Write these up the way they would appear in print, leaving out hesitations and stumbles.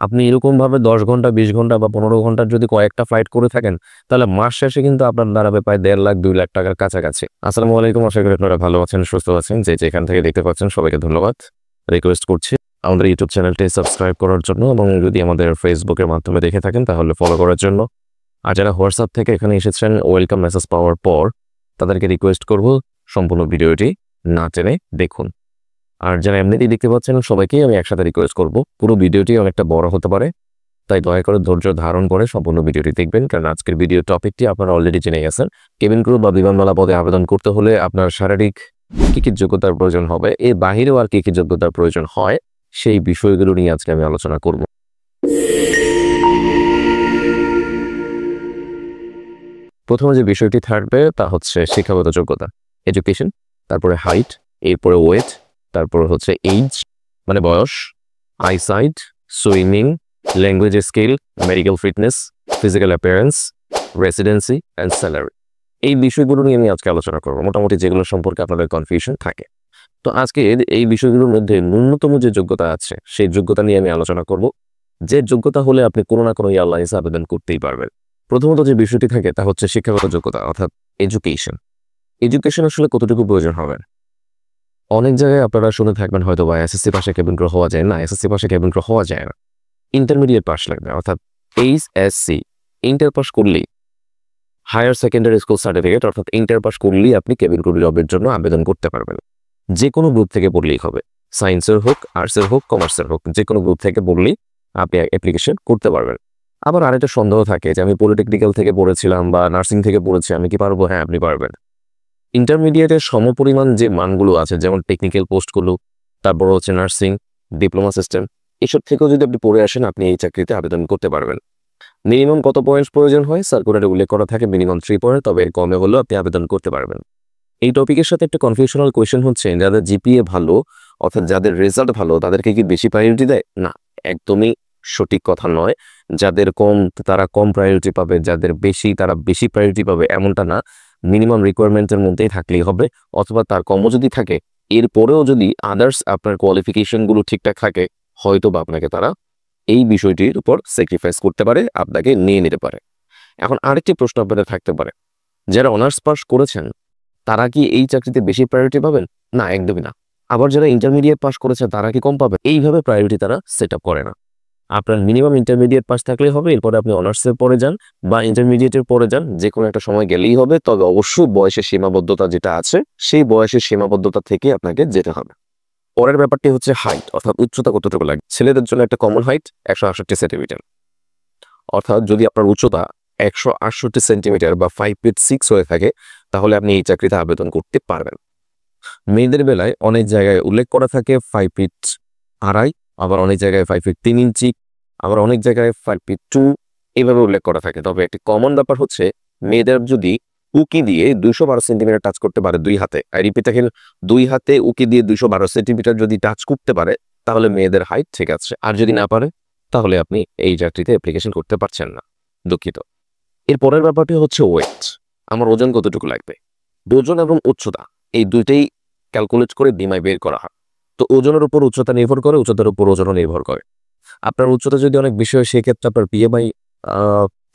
আপনি এরকমভাবে 10 ঘন্টা 20 ঘন্টা বা 15 ঘন্টার যদি কয়েকটা ফ্লাইট করে থাকেন, তাহলে মাস শেষে কিন্তু আপনার দাঁড়াবে প্রায় 1.5 লাখ 2 লাখ টাকার কাছাকাছি। আসসালামু আলাইকুম, আশা করি আপনারা ভালো আছেন, সুস্থ আছেন। যে যেখান থেকে দেখতে পাচ্ছেন সবাইকে ধন্যবাদ। রিকোয়েস্ট করছি আমাদের ইউটিউব চ্যানেলটি সাবস্ক্রাইব করার জন্য, এবং যদি আমাদের ফেসবুকের মাধ্যমে দেখে থাকেন তাহলে ফলো করার জন্য। আর যারা হোয়াটসঅ্যাপ থেকে এখানে এসেছেন ওয়েলকাম মেসেজ পাওয়ার পর, তাদেরকে রিকোয়েস্ট করব সম্পূর্ণ ভিডিওটি না টেনে দেখুন। আর যারা এমনিতেই দেখতে পাচ্ছেন সবাইকেই আমি একসাথে রিকোয়েস্ট করব, পুরো ভিডিওটি অনেকটা বড় হতে পারে, তাই দয়া করে ধৈর্য ধারণ করে সম্পূর্ণ ভিডিওটি দেখবেন। কারণ আজকের ভিডিও টপিকটি আপনারা অলরেডি জেনে গেছেন। কেবিন ক্রু বা বিমানবালা পদে আবেদন করতে হলে আপনার শারীরিক কী কী যোগ্যতার প্রয়োজন হবে, এর বাহিরেও আর কী কী যোগ্যতার প্রয়োজন হয়, সেই বিষয়গুলো নিয়ে আজকে আমি আলোচনা করব। প্রথমে যে বিষয়টি থাকবে তা হচ্ছে শিক্ষাগত যোগ্যতা, এডুকেশন, তারপরে হাইট, এরপরে ওয়েট, তারপরে হচ্ছে এইজ মানে বয়স, eyesight, swimming, language skill, medical fitness, physical appearance, residency and salary. এই বিষয়গুলো নিয়ে আমি আজকে আলোচনা করবো, মোটামুটি যেগুলো সম্পর্কে আপনাদের কনফিউশন থাকে। তো আজকে এই বিষয়গুলোর মধ্যে ন্যূনতম যে যোগ্যতা আছে সেই যোগ্যতা নিয়ে আমি আলোচনা করব, যে যোগ্যতা হলে আপনি কোনো না কোনো এয়ারলাইন্সে আবেদন করতেই পারবেন। প্রথমত যে বিষয়টি থাকে তা হচ্ছে শিক্ষাগত যোগ্যতা, অর্থাৎ এডুকেশন। এডুকেশন আসলে কতটুকু প্রয়োজন হবে? অনেক জায়গায় আপনারা শুনে থাকবেন হয়তো বা এসএসসি পাশে কেবিন ক্রু হওয়া যায় না, এসএসসি পাশে কেবিন ক্রু হওয়া যায় না, ইন্টারমিডিয়েট পাস লাগবে, অর্থাৎ এইচএসসি। ইন্টার পাস করলেই, হায়ার সেকেন্ডারি স্কুল সার্টিফিকেট অর্থাৎ ইন্টার পাস করলেই আপনি কেবিন ক্রু জবের জন্য আবেদন করতে পারবেন। যে কোনো গ্রুপ থেকে পড়লেই হবে, সায়েন্সের হোক, আর্টসের হোক, কমার্সের হোক, যে কোনো গ্রুপ থেকে পড়লেই আপনি অ্যাপ্লিকেশন করতে পারবেন। আবার আরেকটা সন্দেহ থাকে যে আমি পলিটেকনিক্যাল থেকে পড়েছিলাম বা নার্সিং থেকে পড়েছি, আমি কি পারবো? হ্যাঁ, আপনি পারবেন। ইন্টারমিডিয়েটের সমপরিমাণ যে মানগুলো আছে, যেমন টেকনিক্যাল পোস্টগুলো, তারপর হচ্ছে নার্সিং, ডিপ্লোমা সিস্টেম, এসব থেকেও যদি আপনি পড়ে আসেন আপনি এই চাকরিতে আবেদন করতে পারবেন। মিনিমাম কত পয়েন্টস প্রয়োজন হয় সার্কুলারে উল্লেখ করা থাকে মিনিমাম 3 পয়েন্ট, তবে এর কমে হলেও আপনি আবেদন করতে পারবেন। এই টপিকের সাথে একটা কনফিউশনাল কোয়েশ্চেন হচ্ছে, যাদের জিপিএ ভালো অর্থাৎ যাদের রেজাল্ট ভালো তাদেরকে কি বেশি প্রায়োরিটি দেয়? না, একদমই সঠিক কথা নয়। যাদের কম তারা কম প্রায়োরিটি পাবে, যাদের বেশি তারা বেশি প্রায়োরিটি পাবে, এমনটা না। মিনিমাম রিকোয়ারমেন্টের মধ্যেই থাকলেই হবে, অথবা তার কমও যদি থাকে, এরপরেও যদি আদার্স আপনার কোয়ালিফিকেশনগুলো ঠিকঠাক থাকে, হয়তো বা আপনাকে তারা এই বিষয়টির উপর স্যাক্রিফাইস করতে পারে, আপনাকে নিয়ে নিতে পারে। এখন আরেকটি প্রশ্ন আপনাদের থাকতে পারে, যারা অনার্স পাস করেছেন তারা কি এই চাকরিতে বেশি প্রায়োরিটি পাবেন? না, একদমই না। আবার যারা ইন্টারমিডিয়েট পাস করেছে তারা কি কম পাবে? এইভাবে প্রায়োরিটি তারা সেট আপ করে না। আপনার মিনিমাম ইন্টারমিডিয়েট পাস থাকলেই হবে, এরপরে আপনি অনার্সের পরে যান বা ইন্টারমিডিয়েটের পরে যান, যে কোনো একটা সময় গেলেই হবে। তবে অবশ্যই বয়সের সীমাবদ্ধতা যেটা আছে সেই বয়সের সীমাবদ্ধতা থেকে আপনাকে যেতে হবে। পরের ব্যাপারটি হচ্ছে হাইট, অর্থাৎ উচ্চতা কতটুকু লাগে। ছেলেদের জন্য একটা কমন হাইট 168 সেন্টিমিটার, অর্থাৎ যদি আপনার উচ্চতা 168 সেন্টিমিটার বা 5 ফিট 6 হয়ে থাকে তাহলে আপনি এই চাকরিতে আবেদন করতে পারবেন। মেয়েদের বেলায় অনেক জায়গায় উল্লেখ করা থাকে 5 ফিট 2.5, আবার অনেক জায়গায় 5 ফিট 3 ইঞ্চি, আবার অনেক জায়গায় 5 ফিট 2, এইভাবে উল্লেখ করা থাকে। তবে একটি কমন ব্যাপার হচ্ছে, মেয়েদের যদি উকি দিয়ে 212 সেন্টিমিটার টাচ করতে পারে দুই হাতে, আই রিপিট দেখেন, 2 হাতে উকি দিয়ে 212 সেন্টিমিটার যদি টাচ করতে পারে তাহলে মেয়েদের হাইট ঠিক আছে। আর যদি না পারে তাহলে আপনি এই চাকরিতে অ্যাপ্লিকেশন করতে পারছেন না, দুঃখিত। এর পরের ব্যাপারটি হচ্ছে ওয়েট, আমার ওজন কতটুকু লাগবে। ওজন এবং উচ্চতা এই দুইটাই ক্যালকুলেট করে বিমায় বের করা হয়। তো ওজনের উপর উচ্চতা নির্ভর করে, উচ্চতার উপর ওজনও নির্ভর করে। আপনার উচ্চতা যদি অনেক বেশি হয় সেক্ষেত্রে আপনার বিএমআই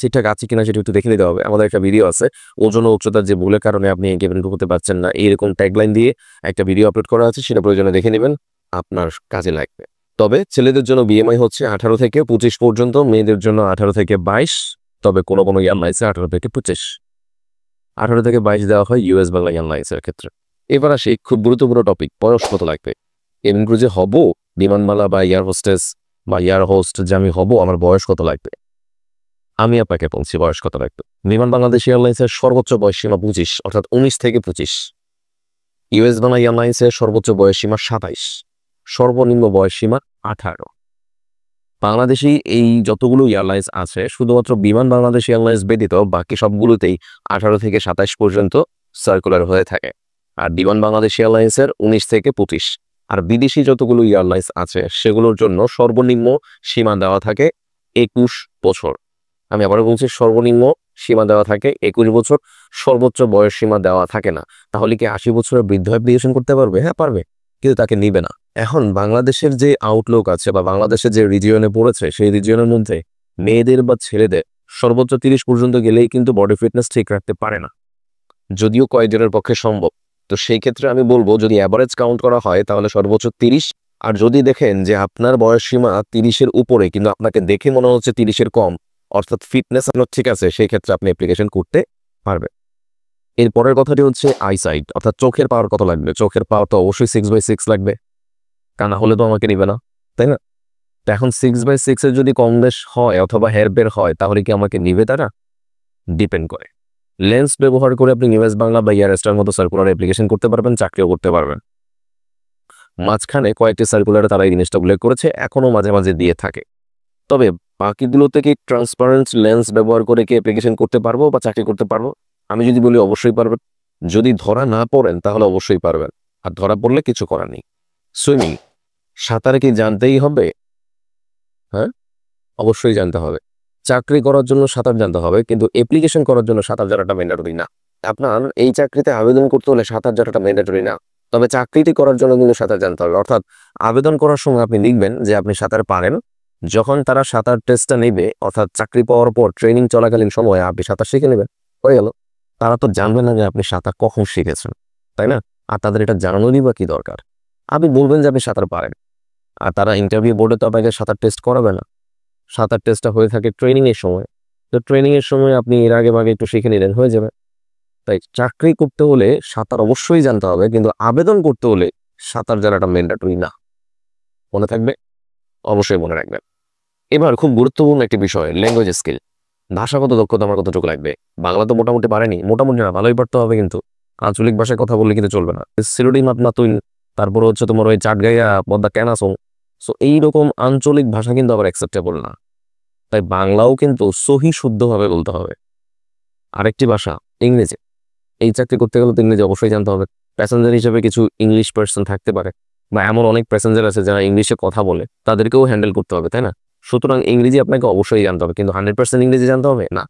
ঠিকঠাক আছে কিনা সেটা একটু দেখে নিতে হবে। আমাদের একটা ভিডিও আছে, ওজন ও উচ্চতার যে ভুলের কারণে আপনি কেবিন ক্রু হতে পারছেন না, এইরকম ট্যাগলাইন দিয়ে একটা ভিডিও আপলোড করা আছে, সেটা প্রয়োজনে দেখে নেবেন, আপনার কাজে লাগবে। তবে ছেলেদের জন্য বিএমআই হচ্ছে 18 থেকে 25 পর্যন্ত, মেয়েদের জন্য 18 থেকে 22, তবে কোনো কোনো এয়ারলাইন্সে 18 থেকে 25, 18 থেকে 22 দেওয়া হয় ইউএস বাংলা এয়ারলাইন্সের ক্ষেত্রে। এবার আসি খুব গুরুত্বপূর্ণ টপিক, বয়স কত লাগবে। কেবিন ক্রু যে হব, বিমানবালা বা এয়ার হোস্টেস বা এয়ার হোস্ট যে আমি হব, আমার বয়স কত লাগবে? আমি আপনাকে বলছি বয়স কত লাগবে। বিমান বাংলাদেশ এয়ারলাইন্সের সর্বোচ্চ বয়স সীমা 25, অর্থাৎ 19 থেকে 25। ইউএস বাংলা এয়ারলাইন্সের সর্বোচ্চ বয়স সীমা 27, সর্বনিম্ন বয়স সীমা 18। বাংলাদেশি এই যতগুলো এয়ারলাইন্স আছে, শুধুমাত্র বিমান বাংলাদেশ এয়ারলাইন্স ব্যতীত বাকি সবগুলোতেই 18 থেকে 27 পর্যন্ত সার্কুলার হয়ে থাকে। আর বিমান বাংলাদেশ এয়ারলাইন্সের 19 থেকে 25। আর বিদেশি যতগুলো এয়ারলাইন্স আছে সেগুলোর জন্য সর্বনিম্ন সীমা দেওয়া থাকে 21 বছর। আমি আবারও বলছি, সর্বনিম্ন সীমা দেওয়া থাকে 21 বছর, সর্বোচ্চ বয়স সীমা দেওয়া থাকে না। তাহলে কি 80 বছরের বৃদ্ধ অ্যাপ্লিকেশন করতে পারবে? হ্যাঁ পারবে, কিন্তু তাকে নিবে না। এখন বাংলাদেশের যে আউটলুক আছে বা বাংলাদেশের যে রিজিয়নে পড়েছে সেই রিজিয়নের মধ্যে মেয়েদের বা ছেলেদের সর্বোচ্চ 30 পর্যন্ত গেলেই কিন্তু বডি ফিটনেস ঠিক রাখতে পারে না, যদিও কয়েকজনের পক্ষে সম্ভব। তো সেই ক্ষেত্রে আমি বলবো যদি অ্যাভারেজ কাউন্ট করা হয় তাহলে সর্বোচ্চ 30। আর যদি দেখেন যে আপনার বয়স সীমা 30-এর উপরে কিন্তু আপনাকে দেখে মনে হচ্ছে 30-এর কম, অর্থাৎ ফিটনেস আপনার ঠিক আছে, সেই ক্ষেত্রে আপনি অ্যাপ্লিকেশন করতে পারবেন। এর পরের কথাটি হচ্ছে আইসাইট, অর্থাৎ চোখের পাওয়ার কত লাগবে। চোখের পাওয়ার তো অবশ্যই 6/6 লাগবে, কানা হলে তো আমাকে নিবে না, তাই না? তো এখন 6/6 এর যদি কম বেশ হয় অথবা হেয়ার বের হয় তাহলে কি আমাকে নিবে তারা? ডিপেন্ড করে। লেন্স ব্যবহার করে আপনি নিউজ বাংলা বা ইয়ারস্টার মতো সার্কুলার অ্যাপ্লিকেশন করতে পারবেন, চাকরিও করতে পারবেন। মাঝখানে কয়েকটি সার্কুলারে তারা এই জিনিসটা উল্লেখ করেছে, এখনো মাঝে মাঝে দিয়ে থাকে। তবে বাকিগুলোতে কি ট্রান্সপারেন্ট লেন্স ব্যবহার করে কি অ্যাপ্লিকেশন করতে পারবো বা চাকরি করতে পারবো? আমি যদি বলি অবশ্যই পারবেন। যদি ধরা না পড়েন তাহলে অবশ্যই পারবেন, আর ধরা পড়লে কিছু করার নেই। সুইমিং, সাঁতার কি জানতেই হবে? হ্যাঁ, অবশ্যই জানতে হবে। চাকরি করার জন্য সাঁতার জানতে হবে, কিন্তু অ্যাপ্লিকেশন করার জন্য সাঁতার জানাটা ম্যান্ডেটরি না। আপনার এই চাকরিতে আবেদন করতে হলে সাঁতার জানাটা ম্যান্ডেটরি না, তবে চাকরিটি করার জন্য কিন্তু সাঁতার জানতে হবে। অর্থাৎ আবেদন করার সময় আপনি লিখবেন যে আপনি সাঁতার পারেন। যখন তারা সাঁতার টেস্টটা নেবে, অর্থাৎ চাকরি পাওয়ার পর ট্রেনিং চলাকালীন সময়ে আপনি সাঁতার শিখে নেবেন, হয়ে গেল। তারা তো জানবে না যে আপনি সাঁতার কখন শিখেছেন, তাই না? আর তাদের এটা জানানোরই বা কি দরকার? আপনি বলবেন যে আপনি সাঁতার পারেন, আর তারা ইন্টারভিউ বোর্ডে তো আপনাকে সাঁতার টেস্ট করাবে না। সাঁতার টেস্টটা হয়ে থাকে ট্রেনিং এর সময়। তো ট্রেনিং এর সময় আপনি এর আগে ভাগে একটু শিখে নিলেন, হয়ে যাবে। তাই চাকরি করতে হলে সাঁতার অবশ্যই জানতে হবে, কিন্তু আবেদন করতে হলে সাঁতার জানাটা ম্যান্ডেটরি না। মনে থাকবে? অবশ্যই মনে রাখবেন। এবার খুব গুরুত্বপূর্ণ একটি বিষয়, ল্যাঙ্গুয়েজ স্কিল। ভাষাগত দক্ষতা আমার কতটুকু লাগবে? বাংলা তো মোটামুটি পারেনি, মোটামুটি না ভালোই পারতে হবে, কিন্তু আঞ্চলিক ভাষায় কথা বললে কিন্তু চলবে না। সিলেটি মাত না তুই, তারপর হচ্ছে তোমার ওই চাটগাইয়া পদ্মা কেনাসং। সো এইরকম আঞ্চলিক ভাষা কিন্তু আবার অ্যাকসেপ্টেবল না। তাই বাংলাও কিন্তু সহি শুদ্ধভাবে বলতে হবে। আরেকটি ভাষা ইংরেজি। এই চাকরি করতে গেলে তো ইংরেজি অবশ্যই জানতে হবে। প্যাসেঞ্জার হিসেবে কিছু ইংলিশ পার্সন থাকতে পারে, বা এমন অনেক প্যাসেঞ্জার আছে যারা ইংলিশে কথা বলে, তাদেরকেও হ্যান্ডেল করতে হবে, তাই না? সুতরাং ইংরেজি আপনাকে অবশ্যই জানতে হবে, কিন্তু 100% ইংরেজি জানতে হবে না।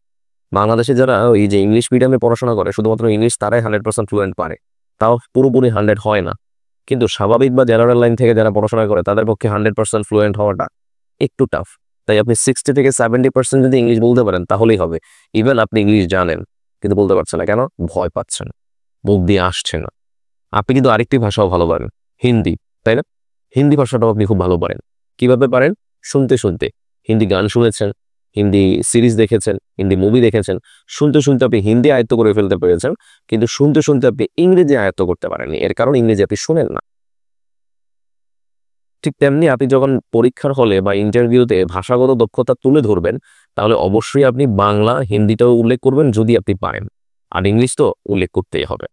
বাংলাদেশে যারা ওই যে ইংলিশ মিডিয়ামে পড়াশোনা করে শুধুমাত্র ইংলিশ, তারাই 100% ফ্লুয়েন্ট পারে, তাও পুরোপুরি 100 হয় না। কিন্তু স্বাভাবিক বা জেনারেল লাইন থেকে যারা পড়াশোনা করে তাদের পক্ষে 100% ফ্লুয়েন্ট হওয়াটা একটু টাফ। তাই আপনি 60 থেকে 70% যদি ইংলিশ বলতে পারেন তাহলেই হবে। ইভেন আপনি ইংলিশ জানেন কিন্তু বলতে পারছেন না, কেন? ভয় পাচ্ছেন, মুখ দিয়ে আসছে না। আপনি কিন্তু আরেকটি ভাষাও ভালো পারেন, হিন্দি, তাই না? হিন্দি ভাষাটাও আপনি খুব ভালো পারেন। কিভাবে পারেন? শুনতে শুনতে। হিন্দি গান শুনেছেন, হিন্দি সিরিজ দেখেছেন, হিন্দি মুভি দেখেছেন, শুনতে শুনতে আপনি হিন্দি আয়ত্ত করে ফেলতে পেরেছেন, কিন্তু শুনতে শুনতে আপনি ইংরেজি আয়ত্ত করতে পারেননি। এর কারণ ইংরেজি আপনি শুনেন না। ঠিক তেমনি আপনি যখন পরীক্ষার হলে বা ইন্টারভিউতে ভাষাগত দক্ষতা তুলে ধরবেন, তাহলে অবশ্যই আপনি বাংলা হিন্দিটাও উল্লেখ করবেন যদি আপনি পারেন, আর ইংলিশ তো উল্লেখ করতেই হবে।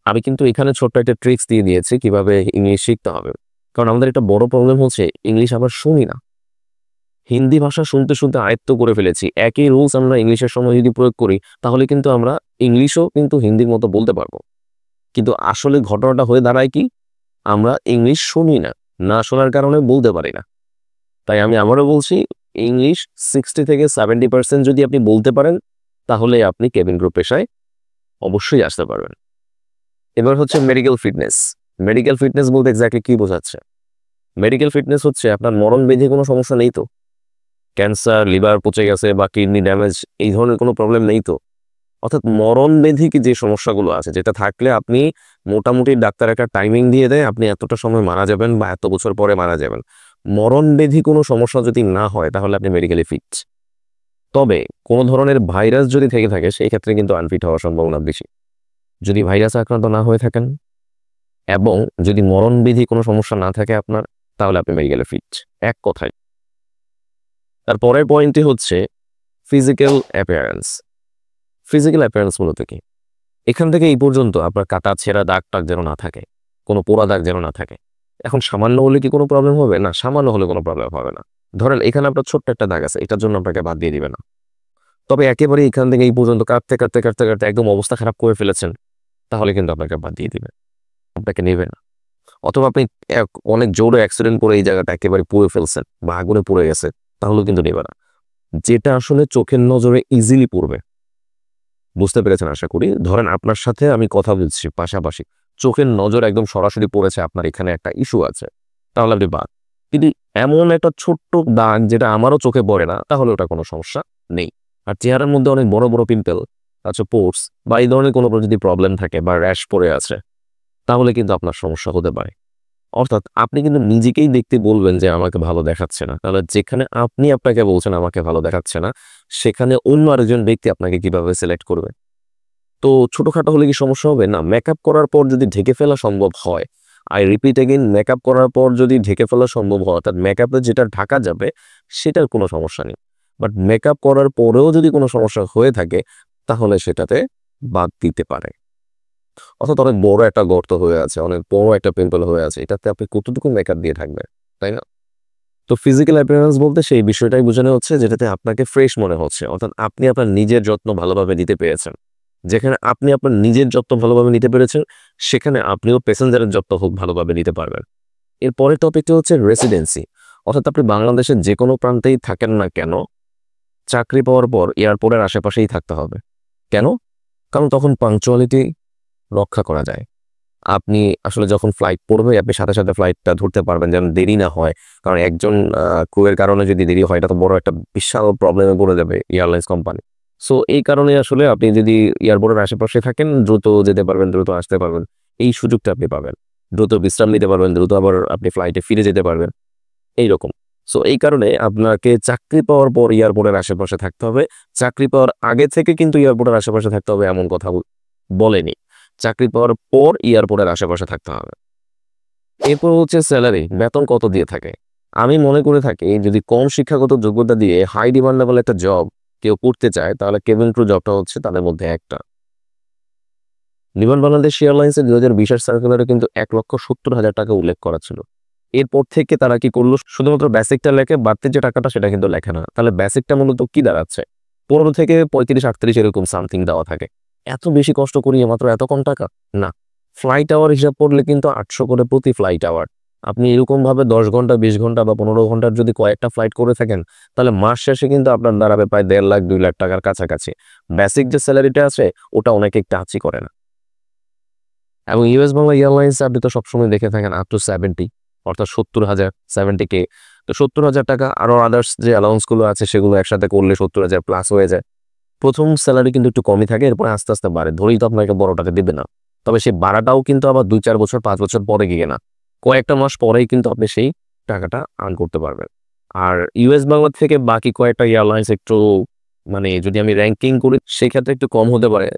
আমি কিন্তু এখানে ছোট্ট একটা ট্রিক্স দিয়ে দিয়েছি কিভাবে ইংলিশ শিখতে হবে। কারণ আমাদের একটা বড় প্রবলেম হচ্ছে ইংলিশ আমরা শুনি না। হিন্দি ভাষা শুনতে শুনতে আয়ত্ত করে ফেলেছি। একই রুলস আমরা ইংলিশের সময় যদি প্রয়োগ করি তাহলে কিন্তু আমরা ইংলিশও কিন্তু হিন্দির মতো বলতে পারবো। কিন্তু আসলে ঘটনাটা হয়ে দাঁড়ায় কি, আমরা ইংলিশ শুনি না, না শোনার কারণে বলতে পারি না। তাই আমি আবারও বলছি, ইংলিশ 60 থেকে 70% যদি আপনি বলতে পারেন তাহলে আপনি কেবিন গ্রুপ পেশায় অবশ্যই আসতে পারবেন। এবার হচ্ছে মেডিকেল ফিটনেস। মেডিকেল ফিটনেস বলতে এক্স্যাক্টলি কি বোঝাচ্ছে? মেডিকেল ফিটনেস হচ্ছে আপনার মরণ ব্যাধি কোনো সমস্যা নেই তো? ক্যান্সার, লিভার পচে গেছে বা কিডনি ড্যামেজ, এই ধরনের কোনো প্রবলেম নেই তো? অর্থাৎ মরণ ব্যাধি কি যে সমস্যাগুলো আছে, যেটা থাকলে আপনি মোটামুটি ডাক্তার একটা টাইমিং দিয়ে দেয় আপনি এতটা সময় মারা যাবেন বা এত বছর পরে মারা যাবেন, মরণ ব্যাধি কোনো সমস্যা যদি না হয় তাহলে আপনি মেডিকেলি ফিট। তবে কোনো ধরনের ভাইরাস যদি থেকে থাকে সেই ক্ষেত্রে কিন্তু আনফিট হওয়ার সম্ভাবনা বেশি। যদি ভাইরাস আক্রান্ত না হয়ে থাকেন এবং যদি মরণবিধি কোনো সমস্যা না থাকে আপনার, তাহলে আপনি মেডিকেলে ফিট, এক কথায়। তার পরের পয়েন্টটি হচ্ছে ফিজিক্যাল অ্যাপিয়ারেন্স। ফিজিক্যাল অ্যাপিয়ারেন্স মূলত কি? এখান থেকে এই পর্যন্ত আপনার কাটা ছেঁড়া দাগ টাগ যেন না থাকে, কোনো পোড়া দাগ যেন না থাকে। এখন সামান্য হলে কি কোনো প্রবলেম হবে? না, সামান্য হলে কোনো প্রবলেম হবে না। ধরেন এখানে আপনার ছোট্ট একটা দাগ আছে, এটার জন্য আপনাকে বাদ দিয়ে দিবে না। তবে একেবারে এখান থেকে এই পর্যন্ত কাটতে কাটতে কাটতে কাটতে একদম অবস্থা খারাপ করে ফেলেছেন, তাহলে কিন্তু আপনাকে বাদ দিয়ে দিবে, আপনাকে নেবে না। অথবা আপনি অনেক জোরে অ্যাক্সিডেন্ট করে এই জায়গাটা একেবারে পুড়ে ফেলছেন বা আগুনে পুড়ে গেছে, তাহলেও কিন্তু নেবে না। যেটা আসলে চোখের নজরে ইজিলি পড়বে, বুঝতে পেরেছেন আশা করি। ধরেন আপনার সাথে আমি কথা বলছি পাশাপাশি, চোখের নজর একদম সরাসরি পড়েছে আপনার এখানে একটা ইস্যু আছে, তাহলে আপনি বাদ। কিন্তু এমন একটা ছোট্ট দাগ যেটা আমারও চোখে পড়ে না, তাহলে ওটা কোনো সমস্যা নেই। আর চেহারার মধ্যে অনেক বড় বড় পিম্পল, আচ্ছা পোর্স বা এই ধরনের কোনো যদি প্রবলেম থাকে বা র্যাশ পড়ে আছে, তাহলে কিন্তু আপনার সমস্যা হতে পারে। অর্থাৎ আপনি কিন্তু নিজেকেই দেখতে বলবেন যে আমাকে ভালো দেখাচ্ছে না। তাহলে যেখানে আপনি আপনাকে বলছেন আমাকে ভালো দেখাচ্ছে না, সেখানে অন্য আরেকজন ব্যক্তি আপনাকে কিভাবে সিলেক্ট করবে? তো ছোটখাটো হলে কি সমস্যা হবে? না, মেকআপ করার পর যদি ঢেকে ফেলা সম্ভব হয়, আই রিপিট এগেইন, মেকআপ করার পর যদি ঢেকে ফেলা সম্ভব হয়, অর্থাৎ মেকআপে যেটা ঢাকা যাবে সেটার কোনো সমস্যা নেই। বাট মেকআপ করার পরেও যদি কোনো সমস্যা হয়ে থাকে, তাহলে সেটাতে বাদ দিতে পারে। অর্থাৎ অনেক বড় একটা গর্ত হয়ে আছে, অনেক বড় একটা পিম্পল হয়ে আছে, এটাতে আপনি কতটুকু মেকআপ দিয়ে থাকবেন, তাই না? তো ফিজিক্যাল অ্যাপিয়ারেন্স বলতে সেই বিষয়টাই বোঝানো হচ্ছে যেটাতে আপনাকে ফ্রেশ মনে হচ্ছে, অর্থাৎ আপনি আপনার নিজের যত্ন ভালোভাবে নিতে পেরেছেন। যেখানে আপনি আপনার নিজের যত্ন ভালোভাবে নিতে পেরেছেন, সেখানে আপনিও প্যাসেঞ্জারের যত্ন খুব ভালোভাবে নিতে পারবেন। এর পরের টপিকটা হচ্ছে রেসিডেন্সি। অর্থাৎ আপনি বাংলাদেশের যে কোনো প্রান্তেই থাকেন না কেন, চাকরি পাওয়ার পর এয়ারপোর্টের আশেপাশেই থাকতে হবে। কেন? কারণ তখন পাংচুয়ালিটি রক্ষা করা যায়। আপনি আসলে যখন ফ্লাইট পড়বে, আপনি সাথে সাথে ফ্লাইটটা ধরতে পারবেন যেন দেরি না হয়। কারণ একজন ক্রুয়ের কারণে যদি দেরি হয়, এটা তো বড় একটা বিশাল প্রবলেমে পড়ে যাবে এয়ারলাইন্স কোম্পানি। সো এই কারণে আসলে আপনি যদি এয়ারপোর্টের আশেপাশে থাকেন, দ্রুত যেতে পারবেন, দ্রুত আসতে পারবেন। এই সুযোগটা আপনি পাবেন। দ্রুত বিশ্রাম নিতে পারবেন, দ্রুত আবার আপনি ফ্লাইটে ফিরে যেতে পারবেন। এইরকম। সো এই কারণে আপনাকে চাকরি পাওয়ার পর এয়ারপোর্টের আশেপাশে থাকতে হবে। চাকরি পাওয়ার আগে থেকে কিন্তু এয়ারপোর্টের আশেপাশে থাকতে হবে এমন কথা বলেনি। চাকরি পাওয়ার পর এয়ারপোর্টের আশেপাশে থাকতে হবে। এরপর হচ্ছে স্যালারি, বেতন কত দিয়ে থাকে? আমি মনে করে থাকি যদি কম শিক্ষাগত যোগ্যতা দিয়ে হাই ডিমান্ডেবল একটা জব কেউ করতে চায়, তাহলে কেবিন ক্রু জবটা হচ্ছে তাদের মধ্যে একটা। বিমান বাংলাদেশ এয়ারলাইন্সের 2020 সার্কুলারে কিন্তু 1,70,000 টাকা উল্লেখ করা ছিল। এরপর থেকে তারা কি করলো? শুধুমাত্র বেসিকটা লেখে, বাড়তি যে টাকাটা সেটা কিন্তু লেখে না। তাহলে বেসিকটা মূলত কি দাঁড়াচ্ছে? 15 থেকে 35-38 এরকম সামথিং দেওয়া থাকে। এত বেশি কষ্ট করিয়ে মাত্র এত কম টাকা? না। ফ্লাইট আওয়ার হিসাব করলে কিন্তু 800 করে প্রতি ফ্লাইট আওয়ার। আপনি এরকমভাবে 10 ঘন্টা, 20 ঘন্টা বা 15 ঘন্টার যদি কয়েকটা ফ্লাইট করে থাকেন, তাহলে মাস শেষে কিন্তু আপনার দাঁড়াবে প্রায় 1.5 লাখ 2 লাখ টাকার কাছাকাছি। বেসিক যে স্যালারিটা আছে, ওটা অনেকে টাচই করে না। এবং ইউএস বাংলা এয়ারলাইন্স আপনি তো সবসময় দেখে থাকেন আপ টু 70, অর্থাৎ 70,000, 70K। তো 70,000 টাকা আরও আদার্স যে অ্যালাউন্সগুলো আছে সেগুলো একসাথে করলে 70,000 প্লাস হয়ে যায়। প্রথম স্যালারি কিন্তু একটু কমই থাকে, এরপরে আস্তে আস্তে বাড়ে। ধরেই তো আপনাকে বড় টাকা দেবে না। তবে সেই বাড়াটাও কিন্তু আবার 2-4 বছর 5 বছর পরে গিয়ে না, কয়েকটা মাস পরেই কিন্তু আপনি সেই টাকাটা আর্ন করতে পারবেন। আর ইউএস বাংলা থেকে বাকি কয়েকটা এয়ারলাইন্স একটু মানে যদি আমি র্যাঙ্কিং করি সেক্ষেত্রে একটু কম হতে পারে।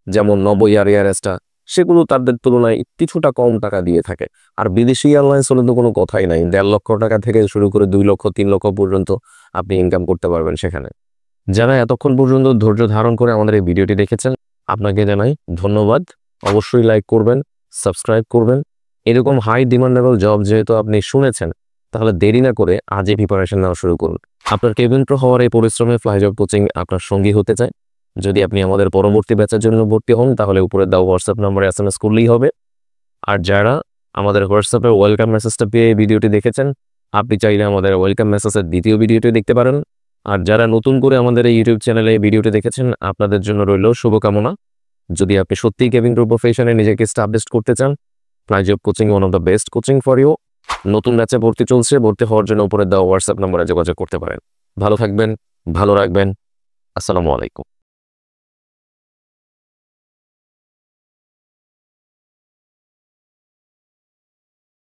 যেমন নভো এয়ারএসটা, সেগুলো তাদের তুলনায় কিছুটা কম টাকা দিয়ে থাকে। আর বিদেশি এয়ারলাইন্স হলে তো কোনো কথাই নাই, 1.5 লক্ষ টাকা থেকে শুরু করে 2 লক্ষ 3 লক্ষ পর্যন্ত আপনি ইনকাম করতে পারবেন সেখানে। যারা এতক্ষণ পর্যন্ত ধৈর্য ধারণ করে আমাদের এই ভিডিওটি দেখেছেন, আপনাকে জানাই ধন্যবাদ। অবশ্যই লাইক করবেন, সাবস্ক্রাইব করবেন। এরকম হাই ডিমান্ডেবল জব যেহেতু আপনি শুনেছেন, তাহলে দেরি না করে আজই প্রিপারেশন নেওয়া শুরু করুন। আপনার কেবিন ক্রু হওয়ার এই পরিশ্রমে ফ্লাই জব কোচিং আপনার সঙ্গী হতে চায়। যদি আপনি আমাদের পরবর্তী ব্যাচের জন্য ভর্তি হন, তাহলে উপরে দেওয়া হোয়াটসঅ্যাপ নম্বরে SMS করলেই হবে। আর যারা আমাদের হোয়াটসঅ্যাপের ওয়েলকাম মেসেজটা পেয়ে এই ভিডিওটি দেখেছেন, আপনি চাইলে আমাদের ওয়েলকাম মেসেজের দ্বিতীয় ভিডিওটি দেখতে পারেন। আর যারা নতুন করে আমাদের এই ইউটিউব চ্যানেলে এই ভিডিওটি দেখেছেন, আপনাদের জন্য রইল শুভকামনা। যদি আপনি সত্যিই কেবিন ক্রু প্রফেশনে নিজেকে এস্টাবলিশ করতে চান, fly job coaching one of the best coaching for you. নতুন ব্যাচে ভর্তি চলছে, ভর্তি হওয়ার জন্য উপরে দেওয়া হোয়াটসঅ্যাপ নম্বরে যোগাযোগ করতে পারেন। ভালো থাকবেন, ভালো রাখবেন। আসসালামু আলাইকুম।